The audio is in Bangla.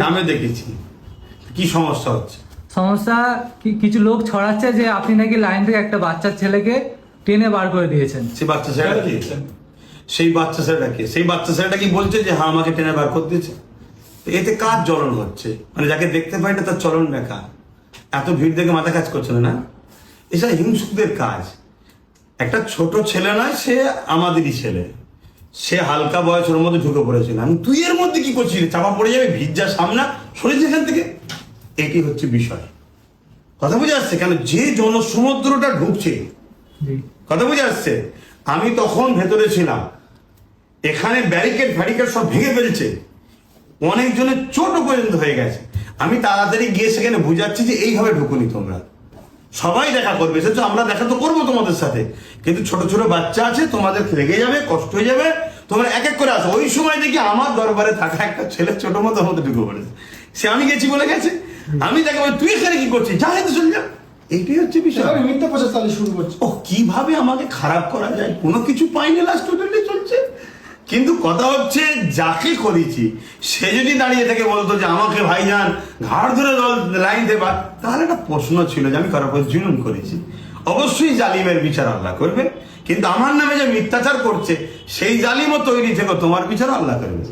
আমি দেখেছি কি সমস্যা হচ্ছে। সমস্যা কিছু লোক ছড়াচ্ছে যে আপনি নাকি লাইন থেকে একটা বাচ্চা ছেলেকে টেনে বার করে দিয়েছেন। সেই বাচ্চা ছেলেটা কি? সেই বাচ্চা ছেলেটা কি? সেই বাচ্চা ছেলেটা কি বলছে যে হ্যাঁ আমাকে টেনে বার করে দিয়েছে? এতে কার জ্বলন হচ্ছে? মানে যাকে দেখতে পাই না তার চলন দেখা। এত ভিড় দেখে মাথা কাজ করছে না? এসব হিংসুকদের কাজ। একটা ছোট ছেলে নয়, সে আমাদেরই ছেলে, সে হালকা বয়সের মধ্যে ঢুকে পড়েছিল। আমি তুই এর মধ্যে কি করছিস? চাপা পড়ে যাবে, ভিজা সামনা সরেছে এখান থেকে। এটি হচ্ছে বিষয়। কথা বুঝে আসছে? কেন যে জনসমুদ্রটা ঢুকছে, কথা বুঝে আসছে? আমি তখন ভেতরে ছিলাম, এখানে ব্যারিকেড ফ্যারিকেড সব ভেঙে ফেলছে, অনেকজনের চোটও পর্যন্ত হয়ে গেছে। আমি তাড়াতাড়ি গিয়ে সেখানে বুঝাচ্ছি যে এইভাবে ঢুকুনি তোমরা, সবাই দেখা করবে, সেটা আমরা দেখা তো করবো তোমাদের সাথে, কিন্তু ছোট ছোট বাচ্চা আছে, তোমাদের লেগে যাবে, কষ্ট হয়ে যাবে, তোমরা এক এক করে আসো। ওই সময় দেখি আমার দরবারে থাকা একটা ছেলে ছোট মতো মধ্যে ঢুকে পড়েছে। সে আমি গেছি বলে গেছে। আমি তাকে বলি তুই এখানে কি করছিস, যা হেঁটে চলে যা। এইটাই হচ্ছে বিষয়। মিথ্যা প্রচার চালিয়ে শুরু করছে। ও কিভাবে আমাকে খারাপ করা যায়, কোনো কিছু পাইনি, লাস্ট পর্যন্ত চলছে। কিন্তু কথা হচ্ছে যাকে করেছি সে যদি দাঁড়িয়ে থেকে বলতো যে আমাকে ভাইজান ঘাড় ধরে লাইন দেবা, তাহলে একটা প্রশ্ন ছিল যে আমি কারোর উপর জুলুম করেছি। অবশ্যই জালিমের বিচার আল্লাহ করবে, কিন্তু আমার নামে যে মিথ্যাচার করছে সেই জালিমও তৈরি থেকে তোমার বিচার আল্লাহ করবে।